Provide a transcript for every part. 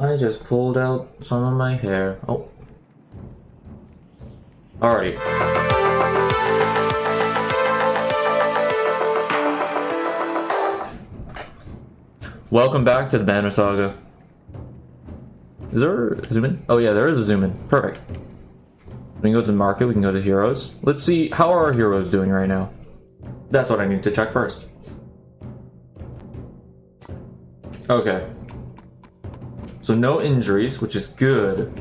I just pulled out some of my hair. Oh. Alrighty. Welcome back to the Banner Saga. Is there a zoom in? Oh yeah, there is a zoom in. Perfect. We can go to the market, we can go to heroes. Let's see, how are our heroes doing right now? That's what I need to check first. Okay. So no injuries, which is good.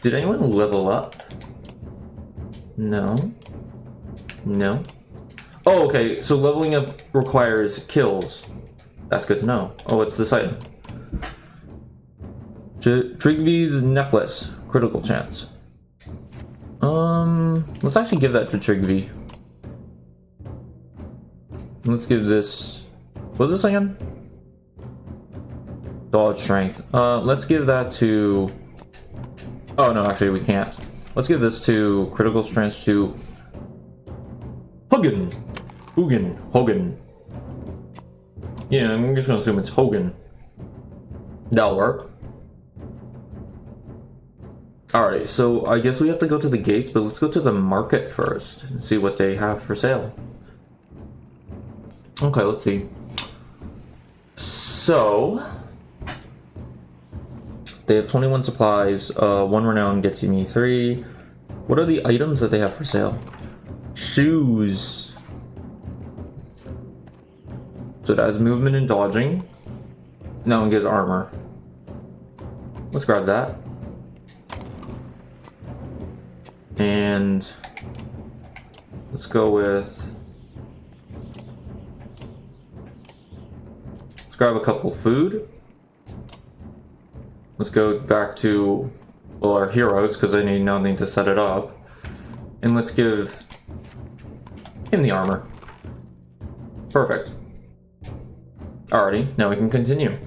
Did anyone level up? No. No. Oh, okay, so leveling up requires kills. That's good to know. Oh, what's this item? Trigvy's necklace. Critical chance. Let's actually give that to Trigvy. Let's give this... What's this again? Dodge strength. Let's give that to... Oh, no, actually, we can't. Let's give this to critical strength to... Hogan. Yeah, I'm just gonna assume it's Hogan. That'll work. Alright, so I guess we have to go to the gates, but let's go to the market first and see what they have for sale. Okay, let's see. So... They have 21 supplies, 1 renown gets you me 3. What are the items that they have for sale? Shoes. So it has movement and dodging. Now it gives armor. Let's grab that. And let's go with... Let's grab a couple food. Let's go back to, well, our heroes, because they need nothing to set it up. And let's give him the armor. Perfect. Alrighty, now we can continue.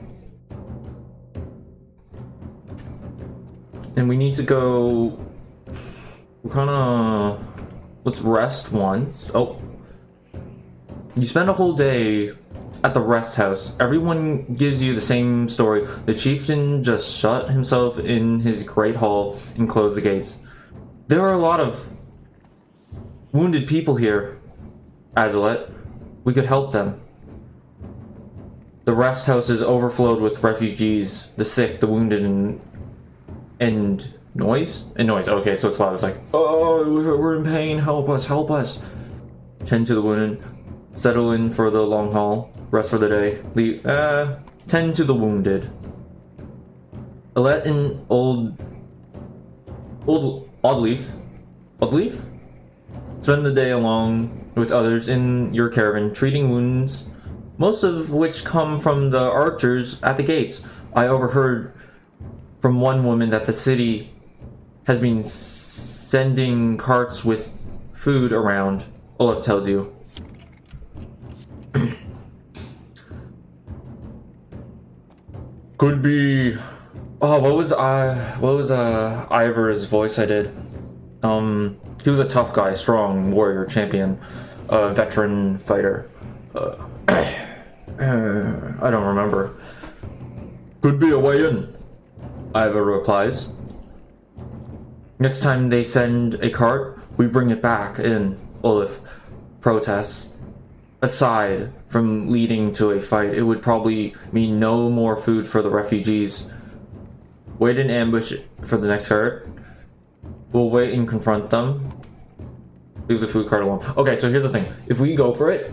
And we need to go... We're kinda... Let's rest once. Oh. You spend a whole day at the rest house. Everyone gives you the same story. The chieftain just shut himself in his great hall and closed the gates. There are a lot of wounded people here, Azalet. We could help them. The rest house is overflowed with refugees, the sick, the wounded, and noise? And noise. Okay, so it's loud. It's like, oh, we're in pain. Help us, help us. Tend to the wounded. Settle in for the long haul. Rest for the day. Tend to the wounded. Let an odd leaf. Spend the day along with others in your caravan, treating wounds, most of which come from the archers at the gates. I overheard from one woman that the city has been sending carts with food around. Olaf tells you. Could be... Oh, what was Ivor's voice I did? He was a tough guy, strong warrior, champion, veteran fighter. I don't remember. Could be a way in, Ivor replies. Next time they send a cart, we bring it back in, Olaf protests. Aside from leading to a fight, it would probably mean no more food for the refugees. Wait in ambush for the next cart. We'll wait and confront them. Leave the food cart alone. Okay, so here's the thing. If we go for it,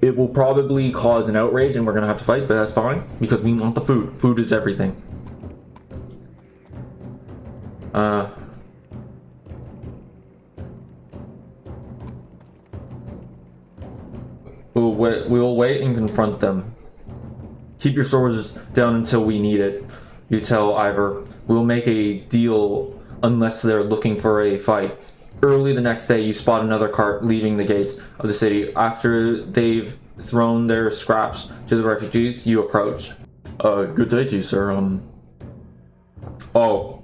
it will probably cause an outrage and we're gonna have to fight, but that's fine because we want the food. Food is everything. We'll wait and confront them. Keep your swords down until we need it, you tell Ivor. We'll make a deal unless they're looking for a fight. Early the next day, you spot another cart leaving the gates of the city. After they've thrown their scraps to the refugees, you approach. Good day to you, sir. Oh.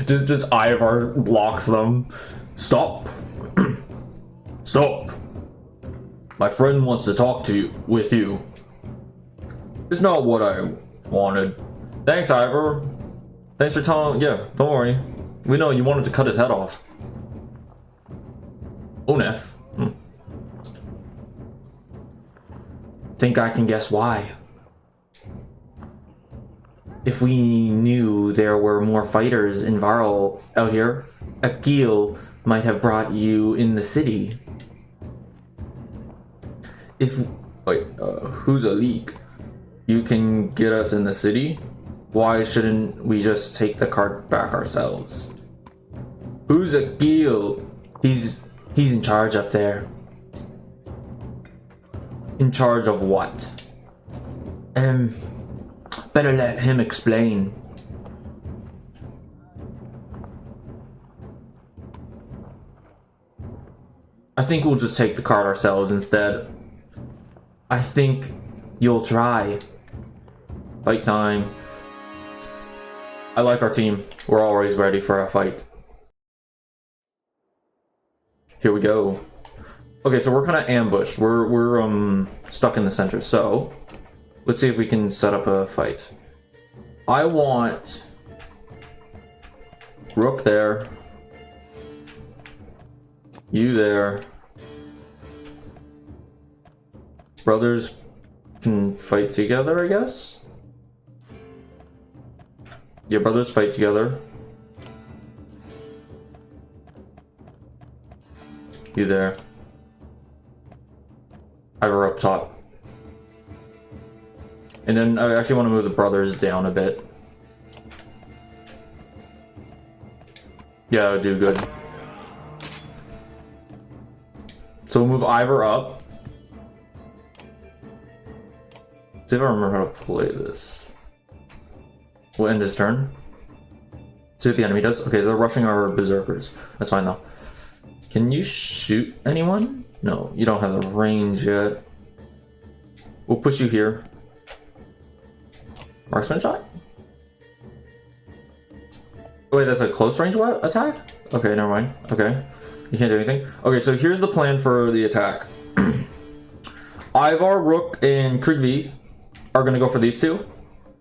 Just Ivar blocks them. Stop. Stop. My friend wants to talk with you. It's not what I wanted. Thanks, Ivor. Thanks for telling. Yeah, don't worry. We know you wanted to cut his head off. Onef. Think I can guess why. If we knew there were more fighters in Varl out here, Akil might have brought you in the city. Who's a leak? You can get us in the city? Why shouldn't we just take the cart back ourselves? Who's Akil? He's in charge up there. In charge of what? Better let him explain. I think we'll just take the cart ourselves instead. I think you'll try. Fight time. I like our team. We're always ready for a fight. Here we go. Okay, so we're kind of ambushed. We're stuck in the center. So let's see if we can set up a fight. I want Rook there. You there. Brothers can fight together, I guess? Yeah, brothers fight together. You there. Ivor up top. And then I actually want to move the brothers down a bit. Yeah, that would do good. So we'll move Ivor up. See if I remember how to play this. We'll end his turn. See what the enemy does. Okay, they're rushing our berserkers. That's fine though. Can you shoot anyone? No, you don't have the range yet. We'll push you here. Marksman shot? Wait, that's a close range attack? Okay, never mind. Okay. You can't do anything. Okay, so here's the plan for the attack. Ivar, Rook, and Trigvi are going to go for these two.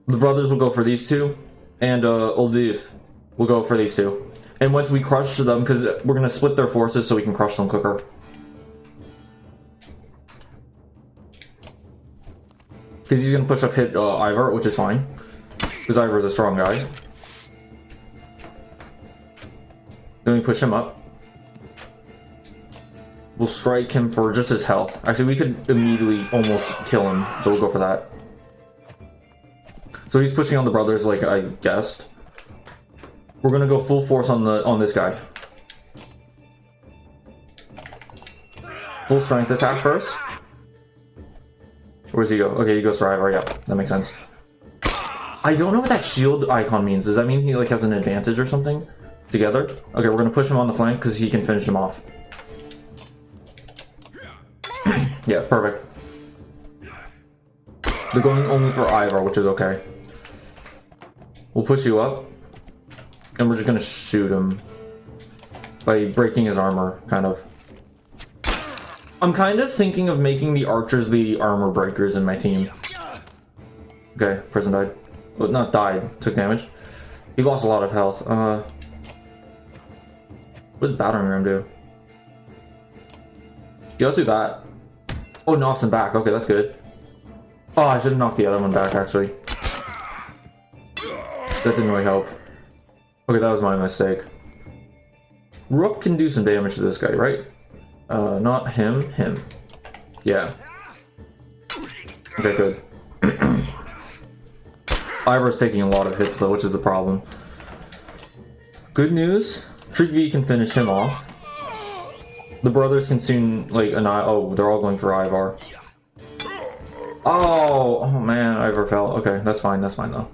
The brothers will go for these two. And Uldiv will go for these two. And once we crush them, because we're going to split their forces so we can crush them quicker. Because he's going to push up hit Ivar, which is fine. Because Ivar's a strong guy. Then we push him up. We'll strike him for just his health. Actually, we could immediately almost kill him, so we'll go for that. So he's pushing on the brothers like I guessed. We're gonna go full force on this guy. Full strength attack first. Where does he go? Okay, he goes for Ivar, yeah, that makes sense. I don't know what that shield icon means. Does that mean he like has an advantage or something? Together? Okay, we're gonna push him on the flank because he can finish him off. Yeah, perfect. They're going only for Ivar, which is okay. We'll push you up. And we're just gonna shoot him. By breaking his armor, kind of. I'm kind of thinking of making the archers the armor breakers in my team. Okay, person died. Well, not died, took damage. He lost a lot of health. What does battering ram do? Yeah, let's do that. Oh, knocks him back. Okay, that's good. Oh, I should have knocked the other one back, actually. That didn't really help. Okay, that was my mistake. Rook can do some damage to this guy, right? Not him. Him. Yeah. Okay, good. Ivar's taking a lot of hits, though, which is the problem. Good news. Trigvi can finish him off. The brothers can soon, like, oh, they're all going for Ivar. Oh man, Ivar fell. Okay, that's fine though.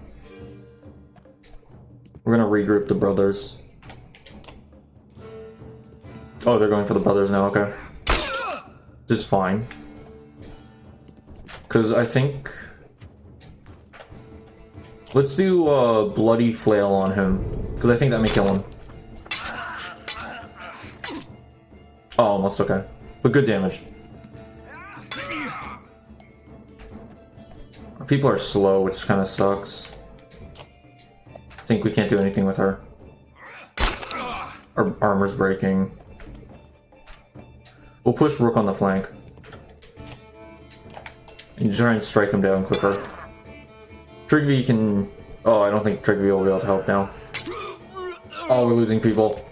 We're gonna regroup the brothers. Oh, they're going for the brothers now, okay. Just fine. Because I think... Let's do Bloody Flail on him. Because I think that may kill him. Oh, almost, okay. But good damage. People are slow, which kind of sucks. I think we can't do anything with her. Our armor's breaking. We'll push Rook on the flank. And try and strike him down quicker. Trigby can... Oh, I don't think Trigby will be able to help now. Oh, we're losing people.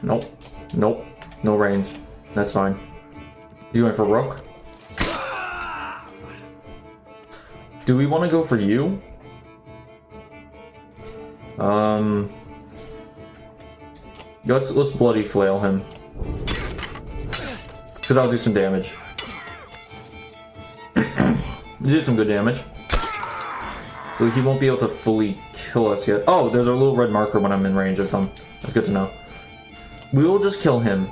Nope. Nope. No range. That's fine. He's going for Rook. Do we want to go for you? Let's bloody flail him. Because that'll do some damage. You did some good damage. So he won't be able to fully kill us yet. Oh, there's a little red marker when I'm in range of them. That's good to know. We will just kill him.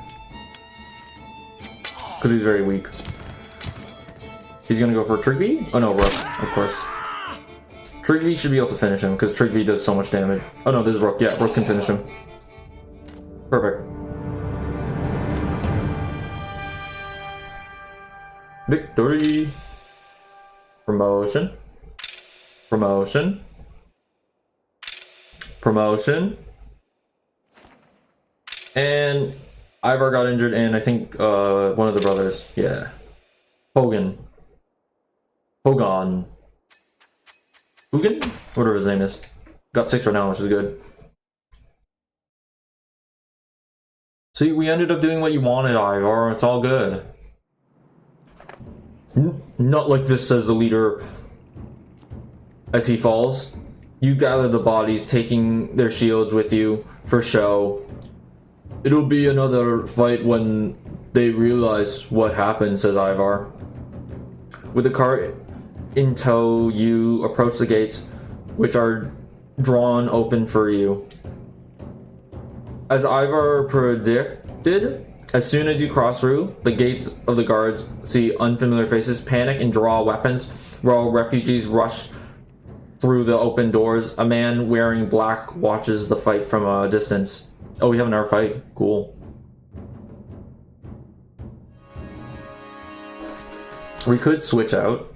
Because he's very weak. He's gonna go for Trigby? Oh no, Rook, of course. Trigby should be able to finish him, because Trigby does so much damage. Oh no, this is Rook. Yeah, Rook can finish him. Perfect. Victory! Promotion. Promotion. Promotion. And Ivar got injured, and I think one of the brothers. Yeah. Hogan. Hogan. Hogan? Whatever his name is. Got 6 right now, which is good. See, we ended up doing what you wanted, Ivar. It's all good. Not like this, says the leader as he falls. You gather the bodies, taking their shields with you for show. It'll be another fight when they realize what happened, says Ivar. With the cart in tow, you approach the gates, which are drawn open for you. As Ivar predicted, as soon as you cross through, the gates of the guards see unfamiliar faces, panic, and draw weapons, while refugees rush through the open doors. A man wearing black watches the fight from a distance. Oh, we have another fight. Cool. We could switch out,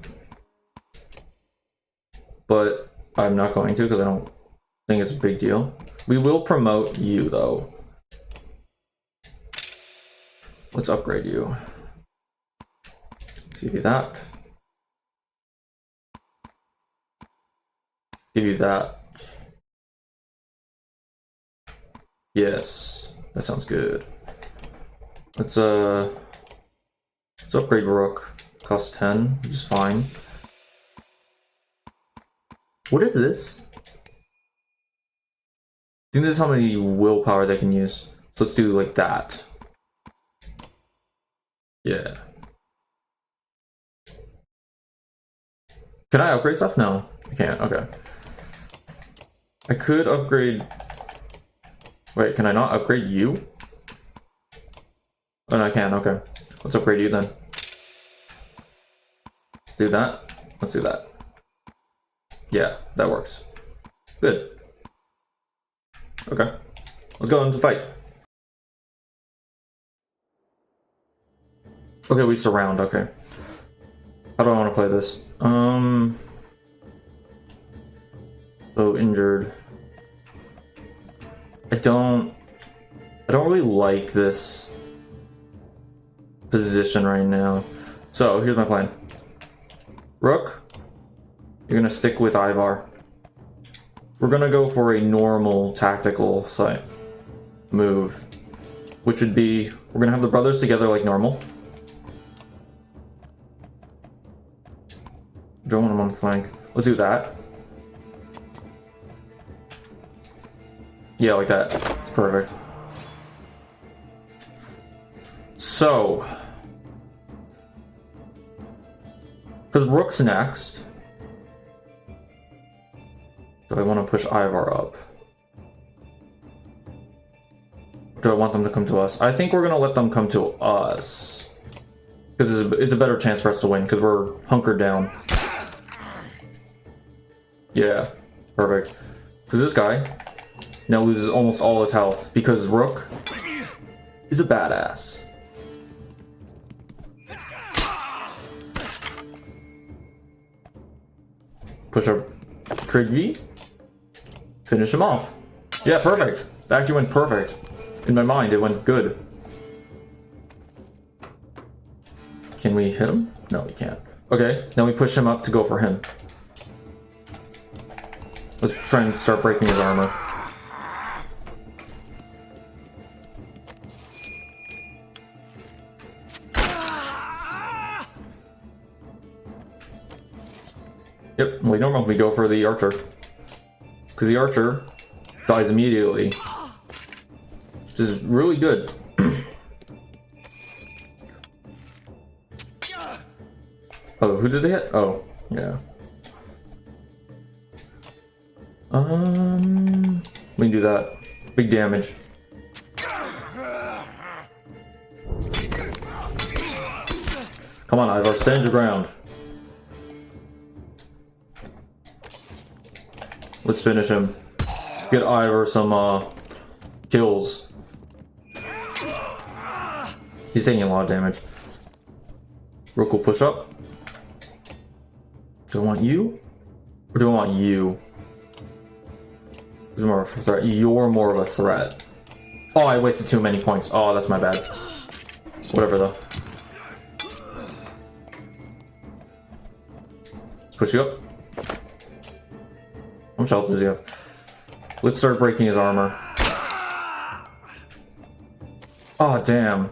but I'm not going to because I don't think it's a big deal. We will promote you, though. Let's upgrade you. Give you that. Give you that. Yes, that sounds good. Let's upgrade Rook. Costs 10, which is fine. What is this? I think this is how many willpower they can use. So let's do like that. Yeah. Can I upgrade stuff? No, I can't. Okay. I could upgrade. Wait, can I not upgrade you? Oh, no, I can. Okay. Let's upgrade you then. Do that. Let's do that. Yeah, that works. Good. Okay. Let's go into fight. Okay, we surround. Okay. How do I want to play this? So injured. I don't really like this position right now. So here's my plan. Rook, you're gonna stick with Ivar. We're gonna go for a normal tactical site move, which would be we're gonna have the brothers together like normal. Don't want them on the flank. Let's do that. Yeah, like that. It's perfect. So, because Rook's next, do I want to push Ivar up? Do I want them to come to us? I think we're gonna let them come to us because it's a better chance for us to win because we're hunkered down. Yeah, perfect. Because this guy now loses almost all his health because Rook is a badass. Push up Trig V. Finish him off. Yeah, perfect. That actually went perfect. In my mind, it went good. Can we hit him? No, we can't. Okay, then we push him up to go for him. Let's try and start breaking his armor. Yep, like normal, we go for the archer. Because the archer dies immediately. Which is really good. Oh, who did they hit? Oh, yeah. We can do that. Big damage. Come on, Ivar, stand your ground. Let's finish him. Get Ivar some kills. He's taking a lot of damage. Rook will push up. Do I want you? Or do I want you? Who's more of a threat? You're more of a threat. Oh, I wasted too many points. Oh, that's my bad. Whatever though. Push you up. How much health does he have? Let's start breaking his armor. Oh, damn.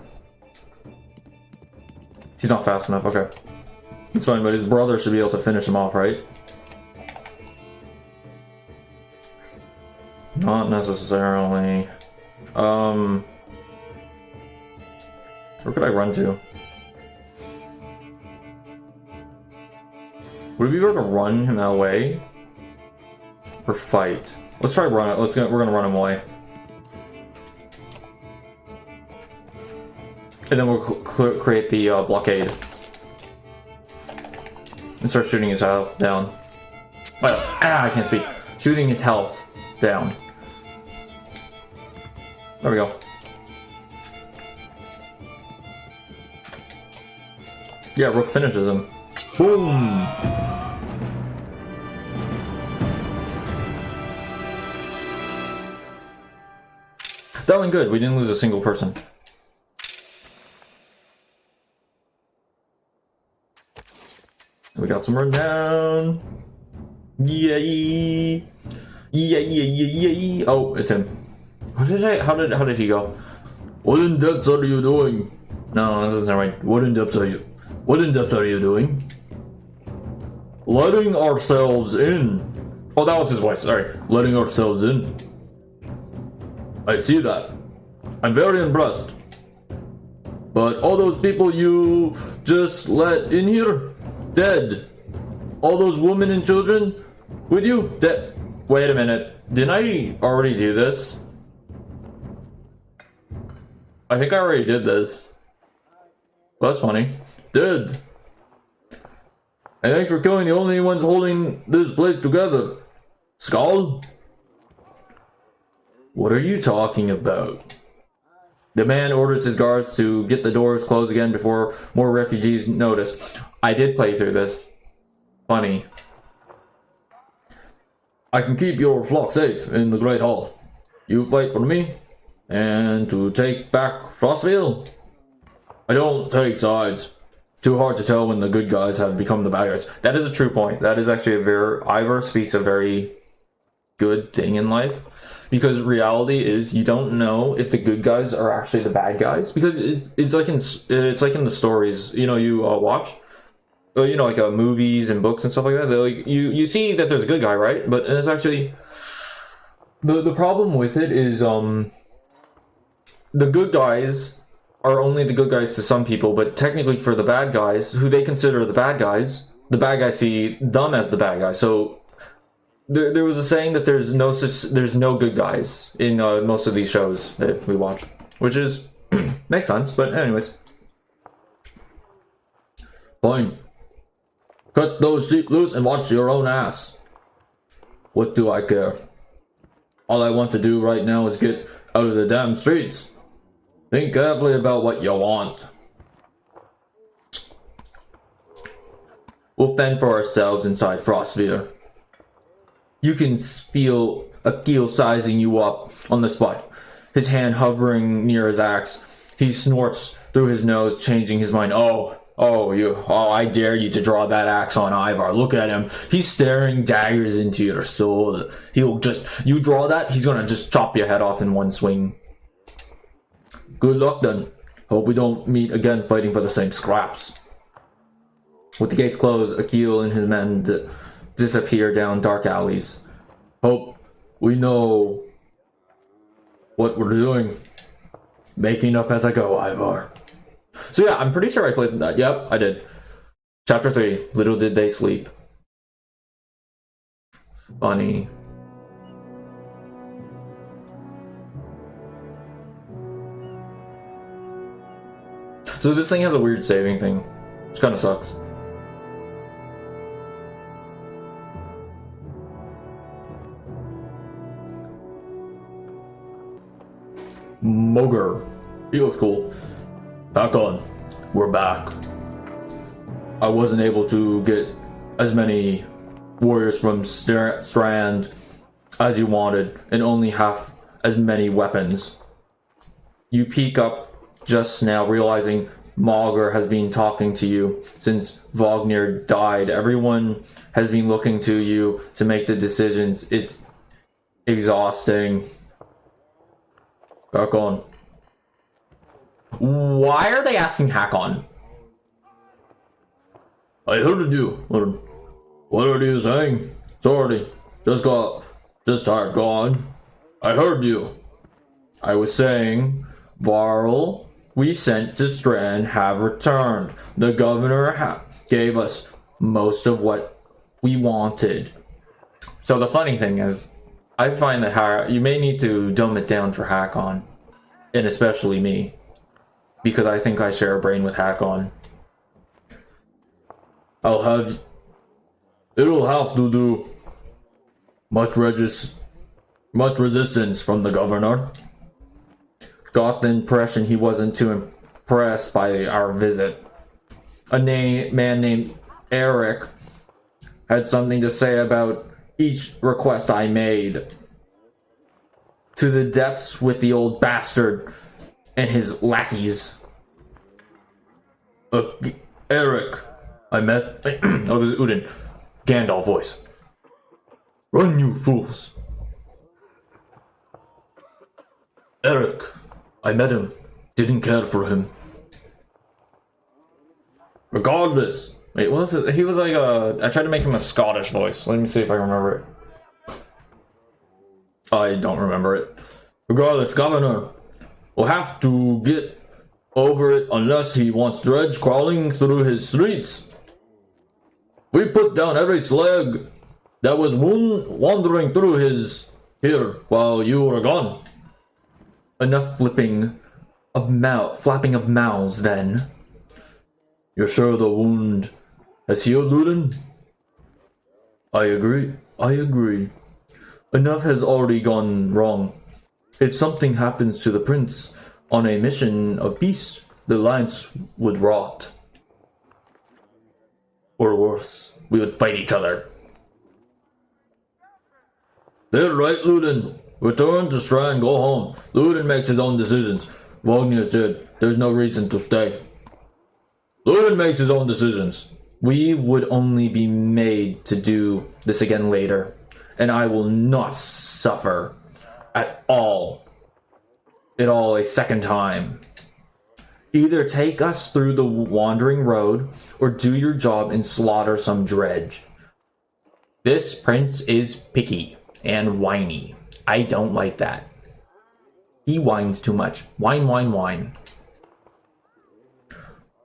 He's not fast enough. Okay. It's fine, but his brother should be able to finish him off, right? Not necessarily. Where could I run to? Would it be better to run him away? Or fight? Let's try run it. We're gonna run him away. And then we'll create the blockade. And start shooting his health down. I can't speak. Shooting his health down. There we go. Yeah, Rook finishes him. Boom! That went good. We didn't lose a single person. We got some renown. Yay! Yay! Oh, it's him. How did he go? What in depth are you doing? No, that doesn't sound right. What in depth are you doing? Letting ourselves in. Oh, that was his voice. Sorry. Letting ourselves in. I see that. I'm very impressed. But all those people you just let in here, dead. All those women and children with you, dead. Wait a minute. Didn't I already do this? I think I already did this. Well, that's funny. Dead. And thanks for killing the only ones holding this place together. Skull? What are you talking about? The man orders his guards to get the doors closed again before more refugees notice. I did play through this. Funny. I can keep your flock safe in the Great Hall. You fight for me, and to take back Frostville? I don't take sides. Too hard to tell when the good guys have become the bad guys. That is a true point. That is actually a very... Ivar speaks a very good thing in life. Because reality is you don't know if the good guys are actually the bad guys. Because it's like in the stories, you know, you watch. You know, like movies and books and stuff like that. Like you see that there's a good guy, right? But it's actually... The problem with it is the good guys are only the good guys to some people, but technically for the bad guys, who they consider the bad guys see them as the bad guys. So there was a saying that there's no good guys in most of these shows that we watch, which is makes sense. But anyways, fine. Cut those sheep loose and watch your own ass. What do I care? All I want to do right now is get out of the damn streets. Think carefully about what you want. We'll fend for ourselves inside Frostvere. You can feel Akil sizing you up on the spot, his hand hovering near his axe. He snorts through his nose, changing his mind. I dare you to draw that axe on Ivar. Look at him. He's staring daggers into your soul. You draw that, he's gonna just chop your head off in one swing. Good luck then. Hope we don't meet again fighting for the same scraps. With the gates closed, Akil and his men disappear down dark alleys. Hope we know what we're doing. Making up as I go, Ivar. So yeah, I'm pretty sure I played that. Yep, I did. Chapter 3, Little Did They Sleep. Funny. So this thing has a weird saving thing, which kind of sucks. Mogre. He looks cool. Hakon, we're back. I wasn't able to get as many warriors from Strand as you wanted, and only half as many weapons. You peek up just now, realizing Mogre has been talking to you since Wagner died. Everyone has been looking to you to make the decisions. It's exhausting. Hakon. Why are they asking Hakon? I heard you. What are you saying? Sorry, just tired gone. I heard you. I was saying, Varl, we sent to Strand have returned. The governor gave us most of what we wanted. So the funny thing is, I find that you may need to dumb it down for Hakon, and especially me, because I think I share a brain with Hakon. It'll have to do much resistance from the governor. Got the impression he wasn't too impressed by our visit. A man named Eric had something to say about each request I made. To the depths with the old bastard and his lackeys. Eric, I met... oh, this is Udin. Gandalf voice. Run, you fools. Eric, I met him. Didn't care for him. Regardless. Wait, what was it? He was like I tried to make him a Scottish voice. Let me see if I remember it. I don't remember it. Regardless, Governor will have to get over it unless he wants dredge crawling through his streets. We put down every slag that was wandering through here while you were gone. Enough flapping of mouths then. You're sure the wound has healed, Ludin? I agree. Enough has already gone wrong. If something happens to the prince on a mission of peace, the alliance would rot. Or worse, we would fight each other. They're right, Ludin. Return to Strand, go home. Ludin makes his own decisions. Wagner's dead. There's no reason to stay. Ludin makes his own decisions. We would only be made to do this again later, and I will not suffer at all a second time. Either take us through the wandering road, or do your job and slaughter some dredge. This prince is picky and whiny. I don't like that. He whines too much. Whine.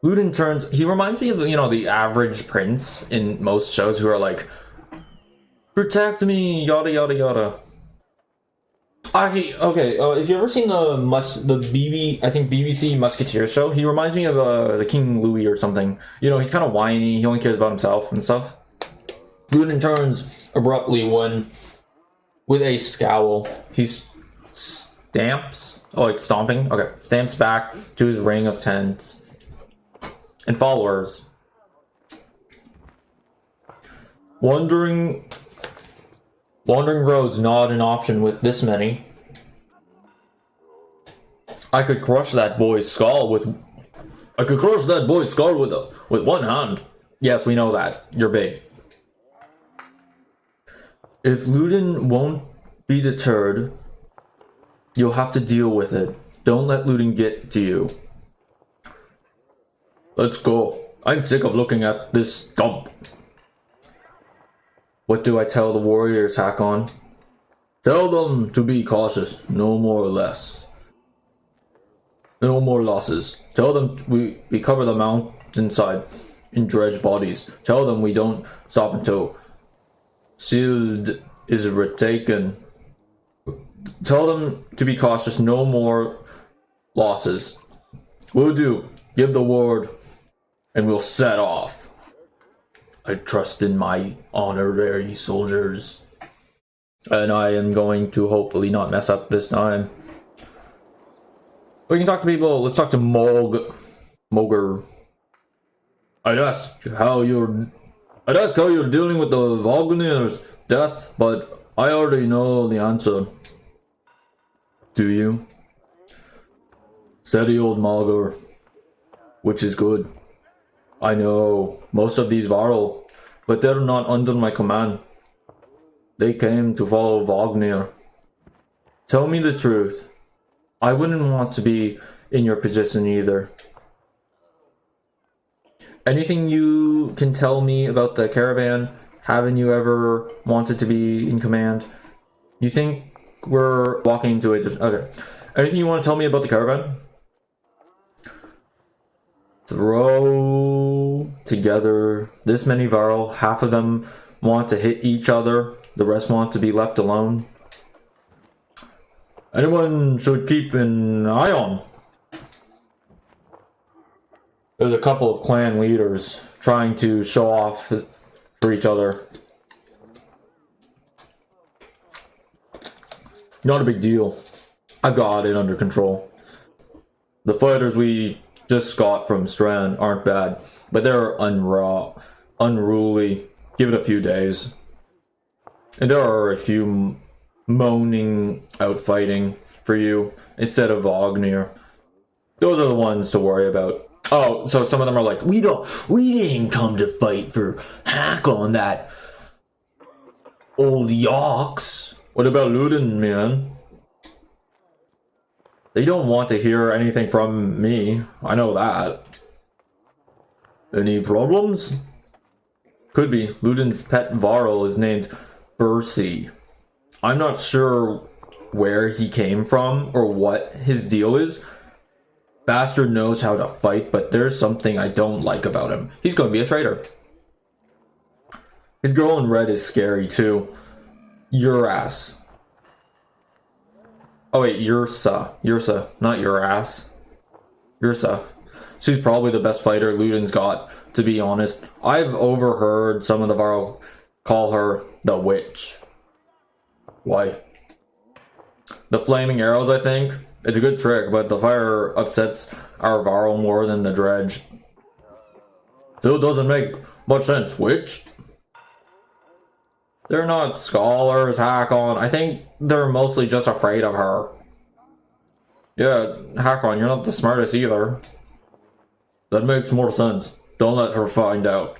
Ludin turns... He reminds me of, the average prince in most shows who are like, protect me, yada yada yada. Actually, okay, if you've ever seen the BBC Musketeer show, he reminds me of the King Louis or something. He's kind of whiny, he only cares about himself and stuff. Ludin turns abruptly with a scowl. He stamps, stomping? Okay, stamps back to his ring of tents and followers. Wandering road's not an option with this many. I could crush that boy's skull with one hand. Yes, we know that. You're big. If Ludin won't be deterred, you'll have to deal with it. Don't let Ludin get to you. Let's go. I'm sick of looking at this dump. What do I tell the warriors, Hakon? Tell them to be cautious, no more or less. No more losses. Tell them we cover the mountainside in dredged bodies. Tell them we don't stop until Shield is retaken. Tell them to be cautious, no more losses. Will do. Give the word, and we'll set off. I trust in my honorary soldiers. And I am going to hopefully not mess up this time. We can talk to people. Let's talk to Moger. I'd ask how you're dealing with the Wagners' death, but I already know the answer. Do you? Said the old Moger, which is good. I know most of these Varl, but they're not under my command. They came to follow Wagner. Tell me the truth. I wouldn't want to be in your position either. Anything you can tell me about the caravan? Haven't you ever wanted to be in command? You think we're walking into it? Okay. Anything you want to tell me about the caravan? Throw together this many Varl. Half of them want to hit each other. The rest want to be left alone. Anyone should keep an eye on. There's a couple of clan leaders trying to show off for each other. Not a big deal. I've got it under control. The fighters we just got from Strand aren't bad, but they're unruly. Give it a few days. And there are a few moaning out fighting for you instead of Wagner. Those are the ones to worry about. Oh, so some of them are like, we didn't come to fight for Hakon, that old Yox. What about Ludin, man? They don't want to hear anything from me. I know that. Any problems? Could be. Ludin's pet Varl is named Bercy. I'm not sure where he came from or what his deal is. Bastard knows how to fight, but there's something I don't like about him. He's going to be a traitor. His girl in red is scary too. Your ass. Oh wait, Yursa, not your ass. Yursa. She's probably the best fighter Ludin's got, to be honest. I've overheard some of the Varl call her the witch. Why? The flaming arrows, I think. It's a good trick, but the fire upsets our Varl more than the dredge. Still doesn't make much sense, witch. They're not scholars, Hakon. I think they're mostly just afraid of her. Yeah, Hakon, you're not the smartest either. That makes more sense. Don't let her find out.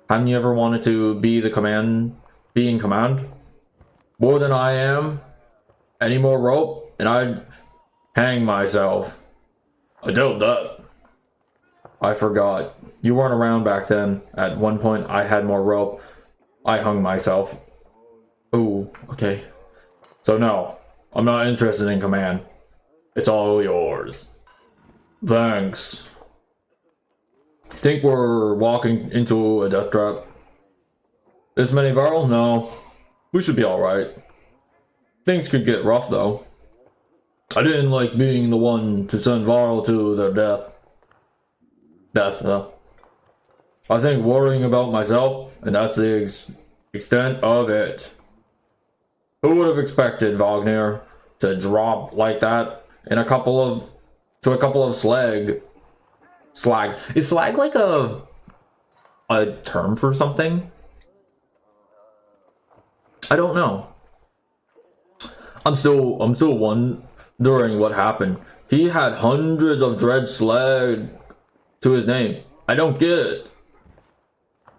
Haven't you ever wanted to be in command? More than I am? Any more rope? And I'd hang myself. I doubt that. I forgot. You weren't around back then. At one point, I had more rope. I hung myself. Ooh, okay. So no, I'm not interested in command. It's all yours. Thanks. Think we're walking into a death trap? This many Varl? No. We should be alright. Things could get rough though. I didn't like being the one to send Varl to their death. Though. I think worrying about myself, and that's the extent of it. Who would have expected Wagner to drop like that in a couple of slag? Is slag like a term for something? I don't know. I'm still wondering what happened. He had hundreds of dredge slag to his name. I don't get it.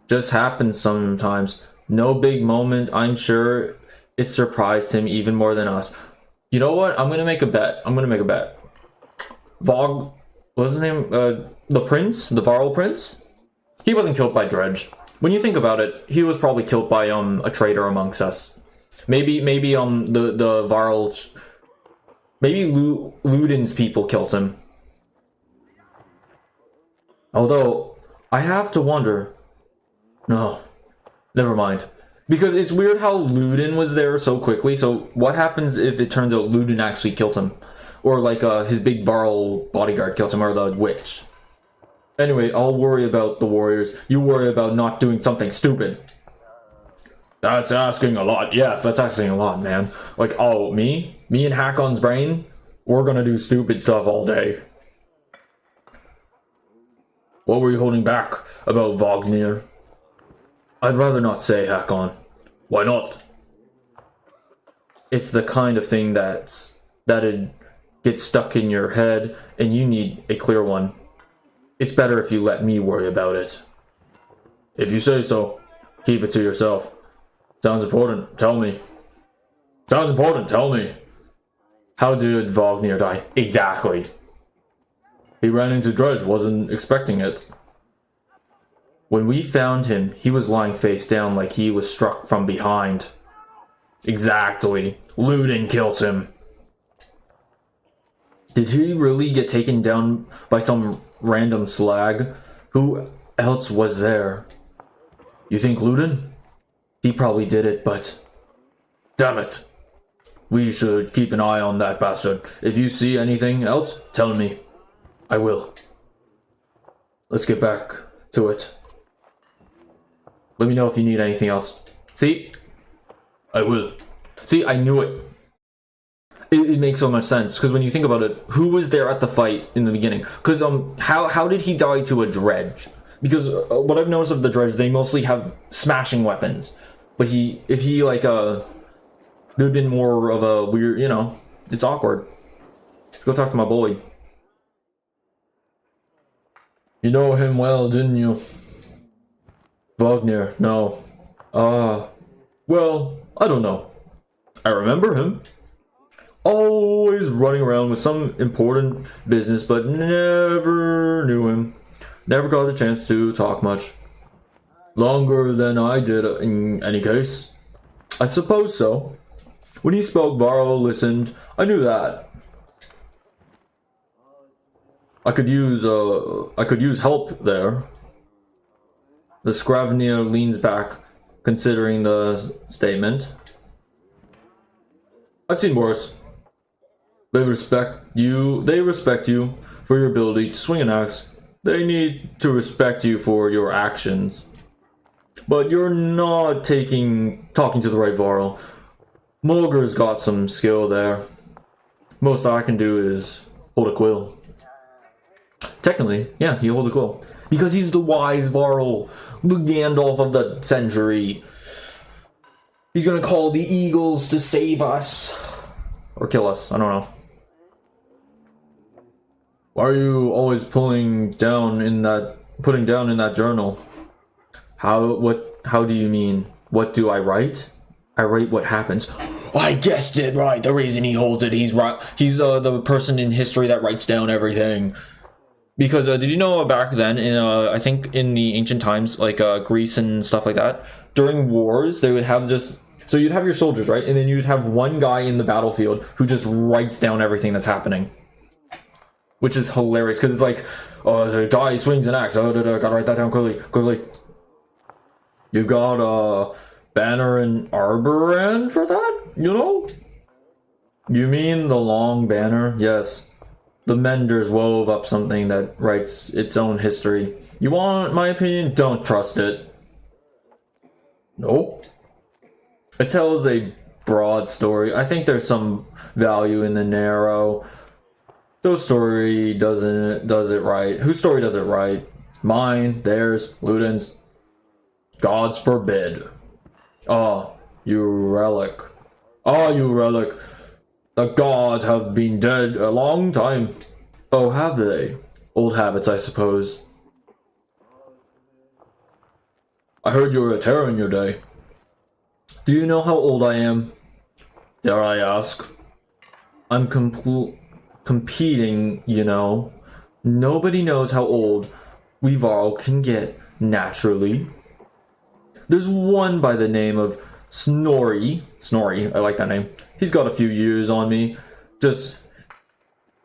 Just happens sometimes. No big moment. I'm sure it surprised him even more than us. You know what? I'm gonna make a bet. Vog, what's his name? The prince, the Varl prince. He wasn't killed by dredge. When you think about it, he was probably killed by a traitor amongst us. Maybe the Varl, maybe Ludin's people killed him. Although I have to wonder. No, never mind. Because it's weird how Ludin was there so quickly. So what happens if it turns out Ludin actually killed him, or like his big Varl bodyguard killed him, or the witch? Anyway, I'll worry about the warriors. You worry about not doing something stupid. That's asking a lot. Yes, that's asking a lot, man. Like, oh, me and Hakon's brain, we're gonna do stupid stuff all day. What were you holding back about Wagner? I'd rather not say, Hakon. Why not? It's the kind of thing that'd get stuck in your head, and you need a clear one. It's better if you let me worry about it. If you say so, keep it to yourself. Sounds important, tell me. Sounds important, tell me. How did Wagner die? Exactly. He ran into dredge, wasn't expecting it. When we found him, he was lying face down like he was struck from behind. Exactly. Ludin killed him. Did he really get taken down by some random slag? Who else was there? You think Ludin? He probably did it, but... Damn it. We should keep an eye on that bastard. If you see anything else, tell me. I will. Let's get back to it. Let me know if you need anything else. See? I will. See, I knew it. It makes so much sense, because when you think about it, who was there at the fight in the beginning? Because how did he die to a dredge? Because what I've noticed of the dredge, they mostly have smashing weapons. But if he like there'd been more of a weird, you know, it's awkward. Let's go talk to my boy. You know him well, didn't you? Wagner, no. Well, I don't know. I remember him. Always running around with some important business, but never knew him. Never got a chance to talk much. Longer than I did in any case. I suppose so. When he spoke, Varro listened. I knew that. I could use help there. The Skravnir leans back, considering the statement. I've seen worse. They respect you for your ability to swing an axe. They need to respect you for your actions. But you're not talking to the right Varl. Mulger's got some skill there. Most I can do is hold a quill. Technically, yeah, he holds a quill. Because he's the wise Varl, the Gandalf of the century. He's gonna call the eagles to save us. Or kill us, I don't know. Why are you always putting down in that journal? How do you mean? What do I write? I write what happens. I guessed it right. The reason he holds it, he's right. He's the person in history that writes down everything. Because did you know back then, I think in the ancient times, like Greece and stuff like that, during wars they would have this. So you'd have your soldiers, right, and then you'd have one guy in the battlefield who just writes down everything that's happening. Which is hilarious, because it's like, oh, the guy swings an axe. Oh, gotta write that down quickly. You got Banner and Arboran for that, you know? You mean the long banner? Yes. The Menders wove up something that writes its own history. You want my opinion? Don't trust it. Nope. It tells a broad story. I think there's some value in the narrow. Whose story does it right? Whose story does it right? Mine, theirs, Ludin's. Gods forbid. Oh, You relic. Ah, you relic. The gods have been dead a long time. Oh, have they? Old habits, I suppose. I heard you were a terror in your day. Do you know how old I am? Dare I ask? I'm competing, you know. Nobody knows how old Weavarl can get naturally. There's one by the name of Snorri. Snorri, I like that name. He's got a few years on me. Just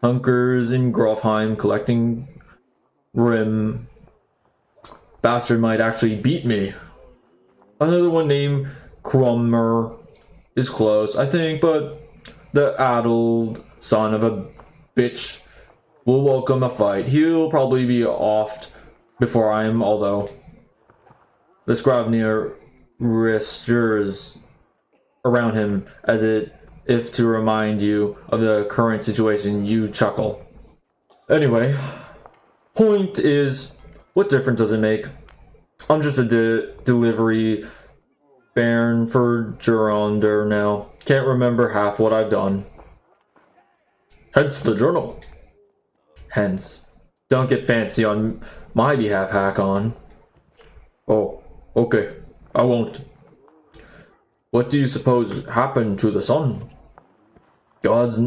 hunkers in Grofheim collecting Rim. Bastard might actually beat me. Another one named Krummer is close, I think, but the addled son of a bitch will welcome a fight. He'll probably be off before I am, although the Skravnir risters around him as if to remind you of the current situation. You chuckle. Anyway, point is, what difference does it make? I'm just a delivery baron for Jurander now. Can't remember half what I've done. Hence the journal. Hence. Don't get fancy on my behalf, Hakon. Oh, okay. I won't. What do you suppose happened to the sun? Gods...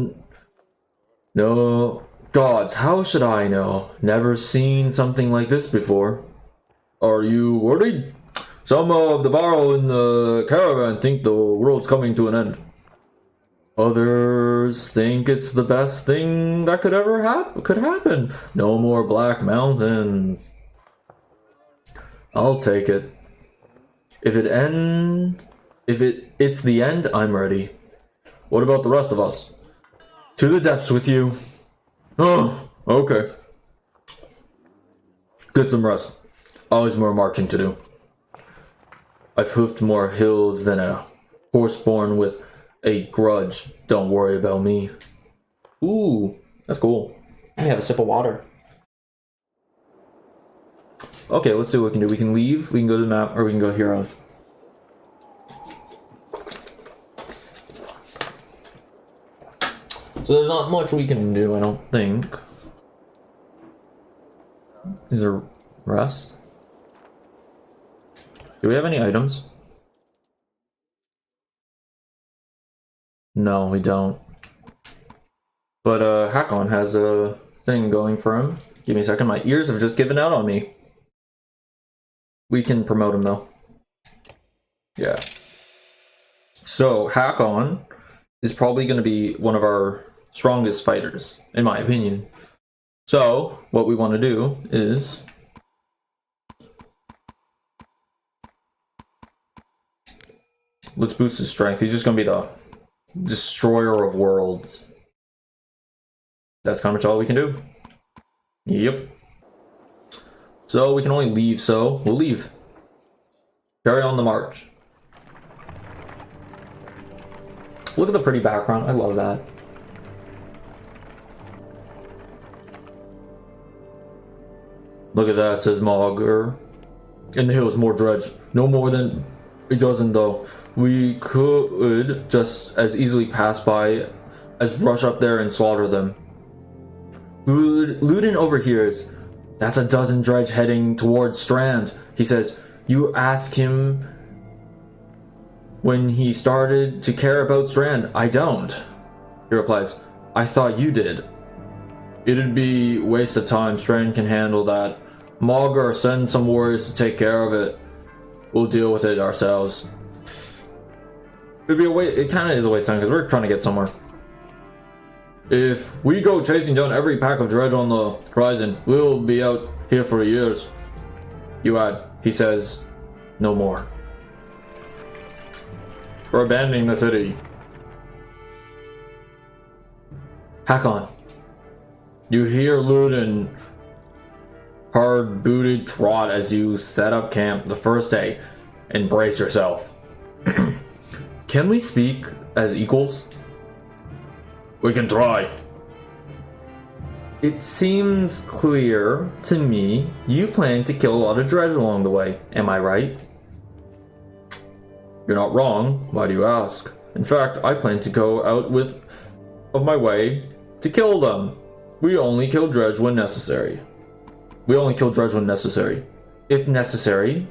No... Gods, how should I know? Never seen something like this before. Are you worried? Some of the barrel in the caravan think the world's coming to an end. Others think it's the best thing that could ever happen. No more Black Mountains. I'll take it. If it's the end, I'm ready. What about the rest of us? To the depths with you. Oh, okay. Get some rest. Always more marching to do. I've hoofed more hills than a horse born with a grudge. Don't worry about me. Ooh, that's cool. Let me have a sip of water. Okay, let's see what we can do. We can leave, we can go to the map, or we can go heroes. So there's not much we can do, I don't think. Is there rest? Do we have any items? No, we don't. But Hakon has a thing going for him. Give me a second, my ears have just given out on me. We can promote him though. Yeah. So Hakon is probably going to be one of our strongest fighters, in my opinion. So what we want to do is let's boost his strength. He's just going to be the destroyer of worlds. That's kind of much all we can do. Yep. So we can only leave, so we'll leave. Carry on the march. Look at the pretty background. I love that. Look at that, says Mogger. In the hills, more dredge. No more than a dozen, though. We could just as easily pass by as rush up there and slaughter them. Ludin overhears. That's a dozen dredge heading towards Strand. He says, you ask him when he started to care about Strand. I don't. He replies, I thought you did. It'd be waste of time. Strand can handle that. Mogger, send some warriors to take care of it. We'll deal with it ourselves. It'd be a waste. It kind of is a waste of time because we're trying to get somewhere. If we go chasing down every pack of dredge on the horizon, we'll be out here for years. You add, he says, no more. We're abandoning the city. Hakon, you hear Ludin hard-booted trot as you set up camp the first day and brace yourself. Can we speak as equals? We can try. It seems clear to me you plan to kill a lot of dredge along the way. Am I right? You're not wrong. Why do you ask? In fact, I plan to go out of my way to kill them. We only kill Dredge when necessary. We only kill Dredge when necessary. If necessary,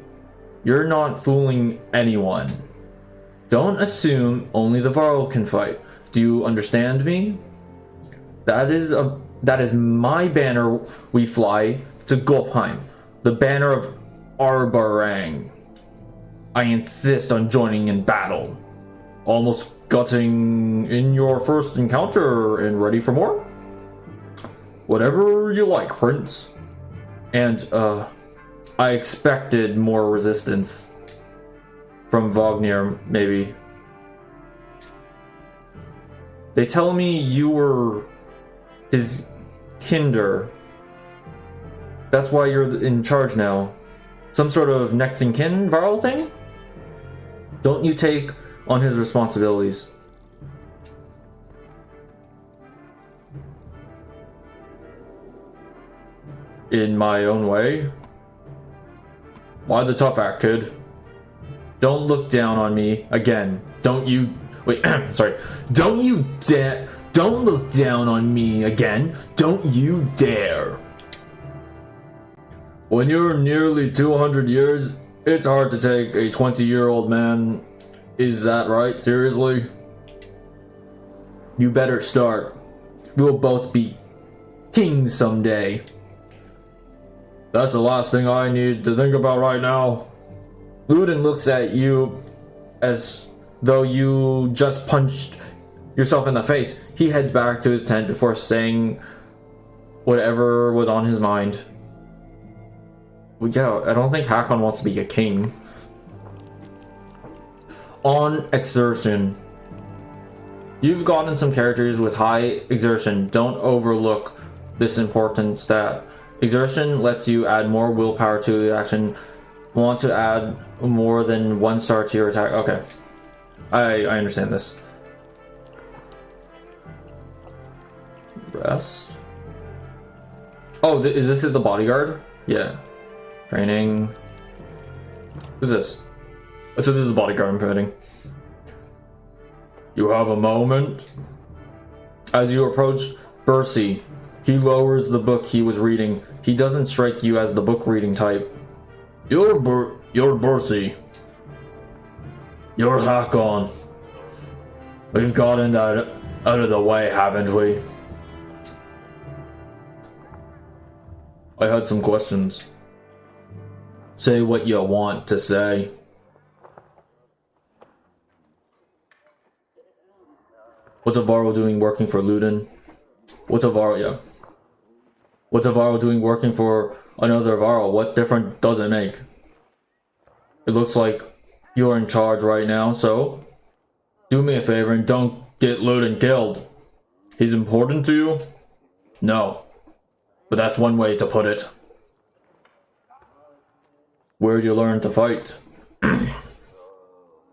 you're not fooling anyone. Don't assume only the Varl can fight. Do you understand me? That is my banner we fly to Gulfheim. The banner of Arbarang. I insist on joining in battle. Almost gutting in your first encounter and ready for more? Whatever you like, Prince. And, I expected more resistance. From Wagner, maybe. They tell me you were his kinder. That's why you're in charge now. Some sort of next in kin Varl thing? Don't you take on his responsibilities. In my own way? Why the tough act, kid? Don't look down on me again. Don't you... Wait, sorry. Don't look down on me again. Don't you dare. When you're nearly 200 years, it's hard to take a 20-year-old man. Is that right? Seriously? You better start. We'll both be kings someday. That's the last thing I need to think about right now. Ludin looks at you as though you just punched yourself in the face. He heads back to his tent before saying whatever was on his mind. Well, yeah, I don't think Hakon wants to be a king. On exertion. You've gotten some characters with high exertion. Don't overlook this important stat. Exertion lets you add more willpower to the action. Want to add more than 1 star to your attack. Okay. I understand this. Rest. Oh, is this the bodyguard? Yeah. Training. Who's this? Oh, so this is the bodyguard I'm promoting. You have a moment. As you approach Bercy, he lowers the book he was reading. He doesn't strike you as the book reading type. You're Bercy. You're Hakon. We've gotten that out of the way, haven't we? I had some questions. Say what you want to say. What's a Varl doing working for Ludin? What's a Varl doing working for another Varl? What difference does it make? It looks like you're in charge right now, so do me a favor and don't get Ludin killed. He's important to you? No. But that's one way to put it. Where'd you learn to fight?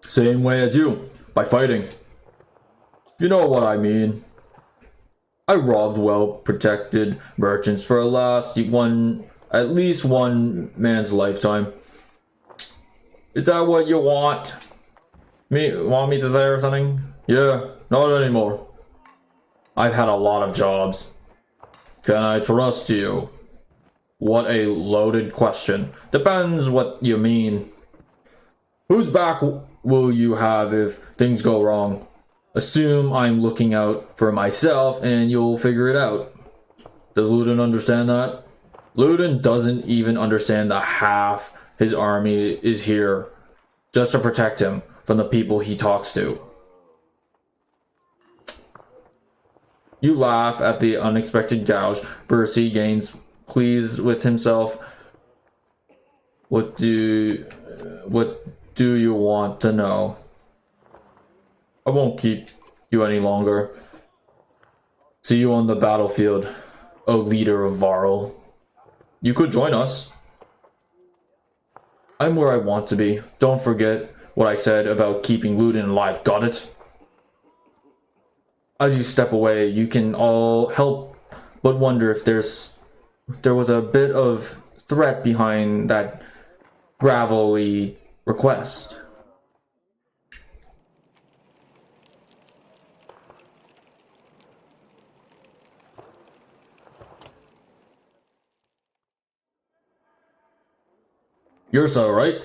Same way as you, by fighting. You know what I mean. I robbed well-protected merchants for at least one man's lifetime. Is that what you want? Want me to say or something? Yeah, not anymore. I've had a lot of jobs. Can I trust you? What a loaded question. Depends what you mean. Whose back will you have if things go wrong? Assume I'm looking out for myself and you'll figure it out. Does Ludin understand that? Ludin doesn't even understand that half his army is here just to protect him from the people he talks to. You laugh at the unexpected gouge. Bercy gains pleased with himself. What do you want to know? I won't keep you any longer. See you on the battlefield, O leader of Varl. You could join us. I'm where I want to be. Don't forget what I said about keeping Ludin alive, got it? As you step away, you can all help but wonder if there was a bit of threat behind that gravelly request. You're so right.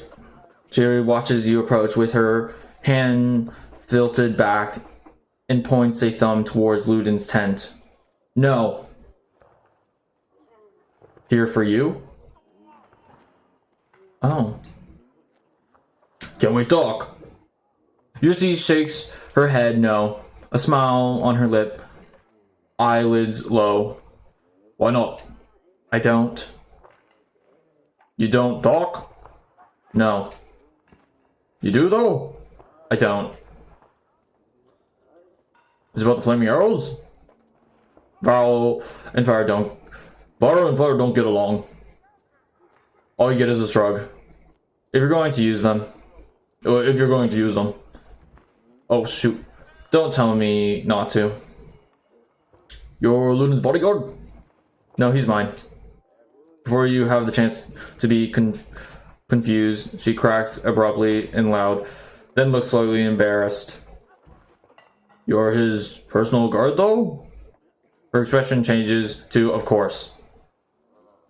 She watches you approach with her hand tilted back and points a thumb towards Ludin's tent. No. Here for you? Oh. Can we talk? Yusi shakes her head no, a smile on her lip, eyelids low. Why not? I don't. You don't talk? No. You do though? I don't. Is it about the flaming arrows? Varro and Fire don't get along. All you get is a shrug. If you're going to use them. Oh shoot. Don't tell me not to. You're Ludin's bodyguard? No, he's mine. Before you have the chance to be confused, she cracks abruptly and loud, then looks slightly embarrassed. You're his personal guard, though? Her expression changes to, of course.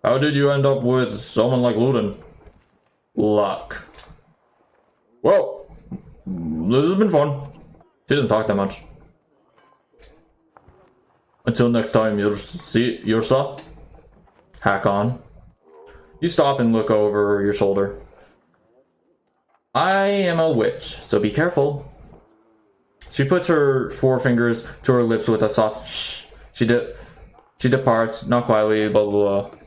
How did you end up with someone like Ludin? Luck. Well, this has been fun. She doesn't talk that much. Until next time, Yursa. Hakon. You stop and look over your shoulder. I am a witch, so be careful. She puts her forefingers to her lips with a soft shh. She departs, not quietly, blah blah blah.